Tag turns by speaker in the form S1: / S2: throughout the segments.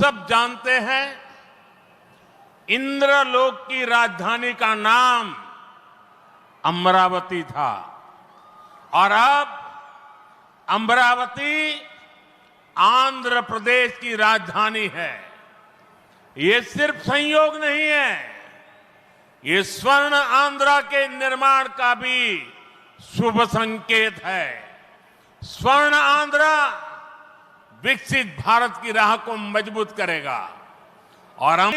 S1: सब जानते हैं इंद्रलोक की राजधानी का नाम अमरावती था और अब अमरावती आंध्र प्रदेश की राजधानी है। ये सिर्फ संयोग नहीं है, ये स्वर्ण आंध्रा के निर्माण का भी शुभ संकेत है। स्वर्ण आंध्रा विकसित भारत की राह को मजबूत करेगा और हम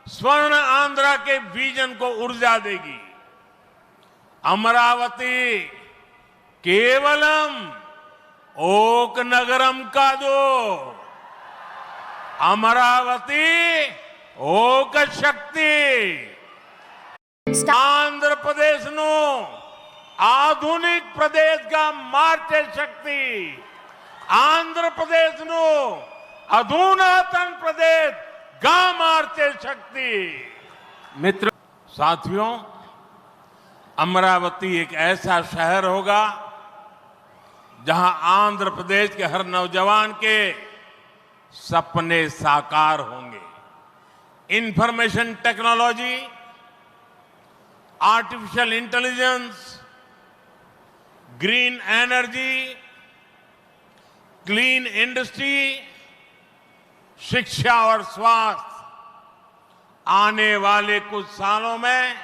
S1: स्वर्ण आंध्रा के विजन को ऊर्जा देगी। अमरावती केवलम ओक नगरम का दो, अमरावती ओक शक्ति आंध्र प्रदेश नो आधुनिक प्रदेश का मार्चे शक्ति आंध्र प्रदेश नो अधुनातन प्रदेश गा मार्चे शक्ति। मित्र साथियों, अमरावती एक ऐसा शहर होगा जहां आंध्र प्रदेश के हर नौजवान के सपने साकार होंगे। Information technology, artificial intelligence, green energy, clean industry, शिक्षा और स्वास्थ्य, आने वाले कुछ सालों में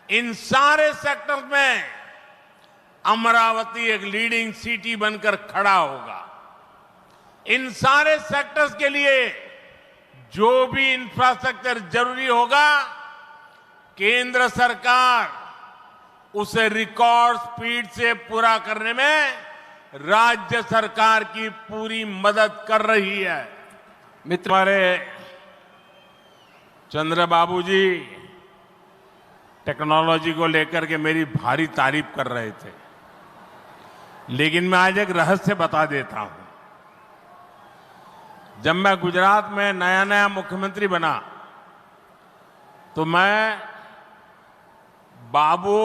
S1: इन सारे सेक्टर में अमरावती एक लीडिंग सिटी बनकर खड़ा होगा। इन सारे सेक्टर्स के लिए जो भी इंफ्रास्ट्रक्चर जरूरी होगा, केंद्र सरकार उसे रिकॉर्ड स्पीड से पूरा करने में राज्य सरकार की पूरी मदद कर रही है। मित्र, हमारे चंद्रबाबू जी टेक्नोलॉजी को लेकर के मेरी भारी तारीफ कर रहे थे, लेकिन मैं आज एक रहस्य बता देता हूं। जब मैं गुजरात में नया मुख्यमंत्री बना तो मैं बाबू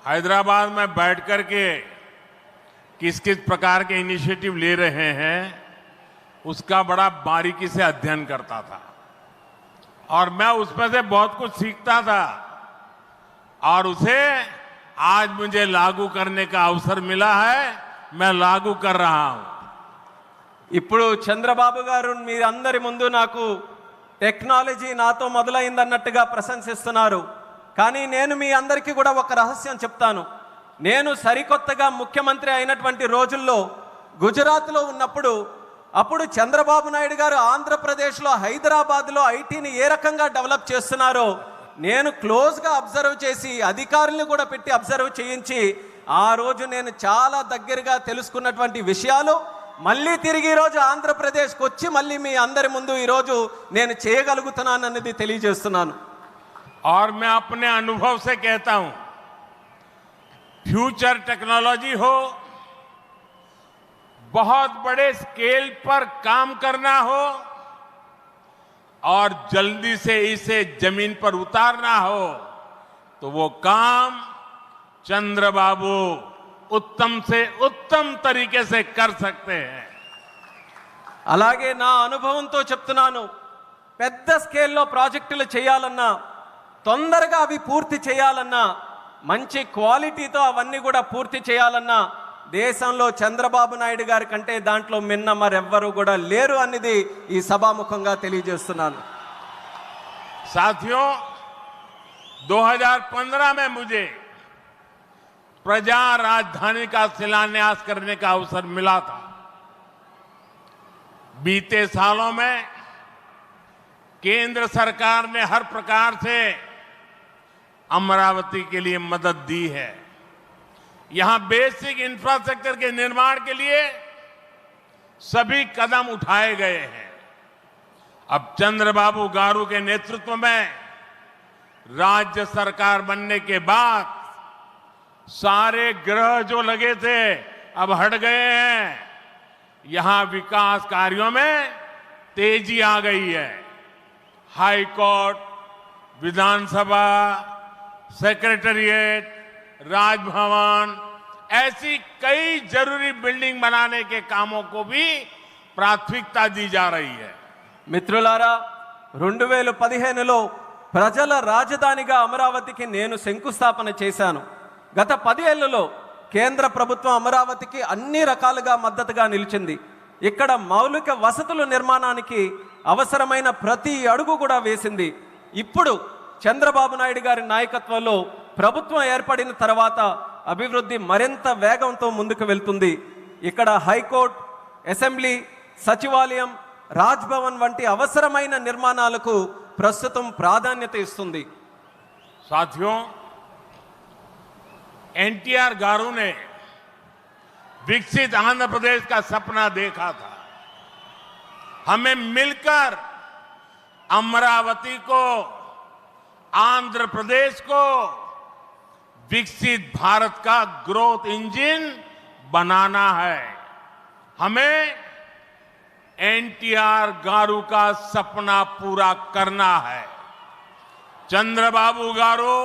S1: हैदराबाद में बैठ करके किस किस प्रकार के इनिशिएटिव ले रहे हैं उसका बड़ा बारीकी से अध्ययन करता था और मैं उसमें से बहुत कुछ सीखता था और उसे आज मुझे लागू करने का अवसर मिला है। मैं लागू कर रहा हूं।
S2: ఇప్పుడు చంద్రబాబు గారు మీరందరి ముందు నాకు టెక్నాలజీ నాతో మొదలైందన్నట్టుగా ప్రశంసిస్తున్నారు. కానీ నేను మీ అందరికీ కూడా ఒక రహస్యం చెప్తాను. నేను సరికొత్తగా ముఖ్యమంత్రి అయినటువంటి రోజుల్లో గుజరాత్లో ఉన్నప్పుడు అప్పుడు చంద్రబాబు నాయుడు గారు ఆంధ్రప్రదేశ్లో హైదరాబాద్లో ఐటీని ఏ రకంగా డెవలప్ చేస్తున్నారో నేను క్లోజ్గా అబ్జర్వ్ చేసి అధికారులను కూడా పెట్టి అబ్జర్వ్ చేయించి ఆ రోజు నేను చాలా దగ్గరగా తెలుసుకున్నటువంటి విషయాలు మళ్ళీ తిరిగి ఈ రోజు ఆంధ్రప్రదేశ్కి వచ్చి మళ్ళీ మీ అందరి ముందు ఈ రోజు నేను చేయగలుగుతున్నానన్నది తెలియజేస్తున్నాను।
S1: और मैं अपने अनुभव से कहता हूं, फ्यूचर टेक्नोलॉजी हो, बहुत बड़े स्केल पर काम करना हो और जल्दी से इसे जमीन पर उतारना हो तो वो काम चंद्रबाबू उत्तम से उत्तम तरीके से कर सकते हैं।
S2: అలాగే నా అనుభవంతో చెప్తున్నాను, పెద్ద స్కేల్లో ప్రాజెక్టులు చేయాలన్నా తొందరగా అవి పూర్తి చేయాలన్నా మంచి క్వాలిటీతో అవన్నీ కూడా పూర్తి చేయాలన్నా దేశంలో చంద్రబాబు నాయుడు గారి కంటే దాంట్లో మిన్న మరెవ్వరూ కూడా లేరు అన్నది ఈ సభాముఖంగా తెలియజేస్తున్నాను।
S1: साथियों, 2015 में मुझे प्रजा राजधानी का शिलान्यास करने का अवसर मिला था। बीते सालों में केंद्र सरकार ने हर प्रकार से अमरावती के लिए मदद दी है। यहां बेसिक इंफ्रास्ट्रक्चर के निर्माण के लिए सभी कदम उठाए गए हैं। अब चंद्रबाबू गारू के नेतृत्व में राज्य सरकार बनने के बाद सारे ग्रह जो लगे थे अब हट गए हैं। यहां विकास कार्यों में तेजी आ गई है। हाई कोर्ट, विधानसभा, सेक्रेटेरिएट, राजभवन, ऐसी कई जरूरी बिल्डिंग बनाने के कामों को भी प्राथमिकता दी जा रही है।
S2: మిత్రులారా 2015లో ప్రజల రాజధానిగా అమరావతికి నేను శంకుస్థాపన చేశాను. గత 10 ఏళ్లలో కేంద్ర ప్రభుత్వం అమరావతికి అన్ని రకాలుగా మద్దతుగా నిలిచింది. ఇక్కడ మౌలిక వసతుల నిర్మాణానికి అవసరమైన ప్రతి అడుగు కూడా వేసింది. ఇప్పుడు చంద్రబాబు నాయుడు గారి నాయకత్వంలో ప్రభుత్వం ఏర్పడిన తర్వాత అభివృద్ధి మరింత వేగంతో ముందుకు వెళ్తుంది. ఇక్కడ హైకోర్టు, అసెంబ్లీ, సచివాలయం, రాజ్భవన్ వంటి అవసరమైన నిర్మాణాలకు ప్రస్తుతం ప్రాధాన్యత ఇస్తుంది.
S1: साथियों, एनटीआर गारू ने विकसित आंध्र प्रदेश का सपना देखा था. हमें मिलकर अमरावती को, आंध्र प्रदेश को विकसित भारत का ग्रोथ इंजन बनाना है. हमें एनटीआर गारू का सपना पूरा करना है. चंद्रबाबू गारू,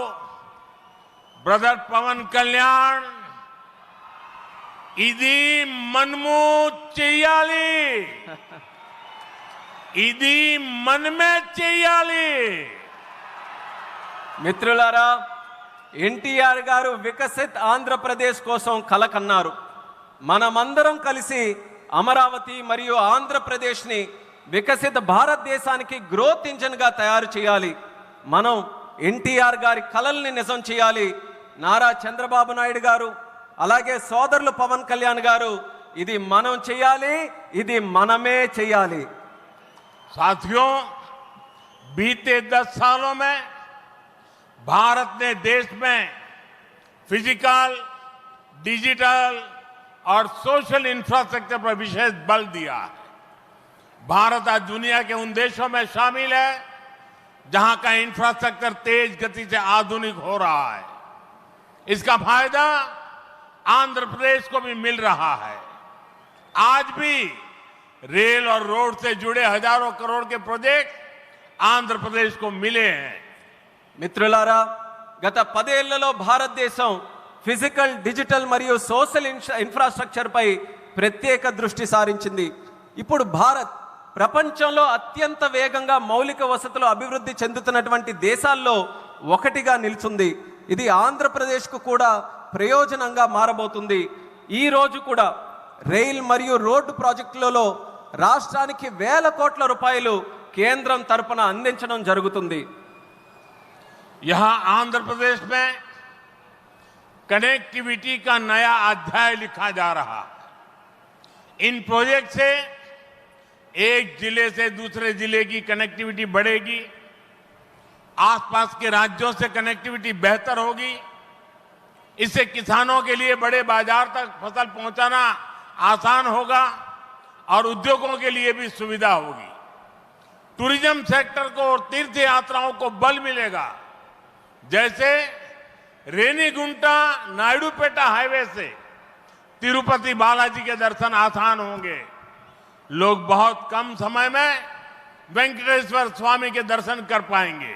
S1: ब्रदर पवन कल्याण, इदी मनमू చెయ్యాలి, ఇది మనమే చెయ్యాలి.
S2: మిత్రులారా, ఎన్టీఆర్ గారు వికసిత్ ఆంధ్రప్రదేశ్ కోసం కల కన్నారు. మనమందరం కలిసి అమరావతి మరియు ఆంధ్రప్రదేశ్ని వికసిత భారతదేశానికి గ్రోత్ ఇంజన్గా తయారు చేయాలి. మనం ఎన్టీఆర్ గారి కలల్ని నిజం చేయాలి. నారా చంద్రబాబు నాయుడు గారు, అలాగే సోదరులు పవన్ కళ్యాణ్ గారు, ఇది మనం చేయాలి, ఇది మనమే చేయాలి.
S1: साथियों, बीते 10 सालों में भारत ने देश में फिजिकल, डिजिटल और सोशल इंफ्रास्ट्रक्चर पर विशेष बल दिया है. भारत आज दुनिया के उन देशों में शामिल है जहां का इंफ्रास्ट्रक्चर तेज गति से आधुनिक हो रहा है. इसका फायदा आंध्र प्रदेश को भी मिल रहा है. आज भी रेल और रोड से जुड़े हजारों करोड़ के प्रोजेक्ट आंध्र प्रदेश को मिले हैं.
S2: మిత్రులారా, గత 10 ఏళ్లలో భారతదేశం ఫిజికల్, డిజిటల్ మరియు సోషల్ ఇన్ఫ్రాస్ట్రక్చర్ పై ప్రత్యేక దృష్టి సారించింది. ఇప్పుడు భారత్ ప్రపంచంలో అత్యంత వేగంగా మౌలిక వసతులు అభివృద్ధి చెందుతున్నటువంటి దేశాల్లో ఒకటిగా నిలుచుంది. ఇది ఆంధ్రప్రదేశ్కు కూడా ప్రయోజనంగా మారబోతుంది. ఈ రోజు కూడా రైల్ మరియు రోడ్డు ప్రాజెక్టులలో రాష్ట్రానికి వేల కోట్ల రూపాయలు కేంద్రం తరపున అందించడం జరుగుతుంది.
S1: यहां आंध्र प्रदेश में कनेक्टिविटी का नया अध्याय लिखा जा रहा है. इन प्रोजेक्ट से एक जिले से दूसरे जिले की कनेक्टिविटी बढ़ेगी, आसपास के राज्यों से कनेक्टिविटी बेहतर होगी. इससे किसानों के लिए बड़े बाजार तक फसल पहुंचाना आसान होगा और उद्योगों के लिए भी सुविधा होगी. टूरिज्म सेक्टर को और तीर्थ यात्राओं को बल मिलेगा. जैसे रेनीगुंटा नायडूपेटा हाईवे से तिरुपति बालाजी के दर्शन आसान होंगे. लोग बहुत कम समय में वेंकटेश्वर स्वामी के दर्शन कर पाएंगे.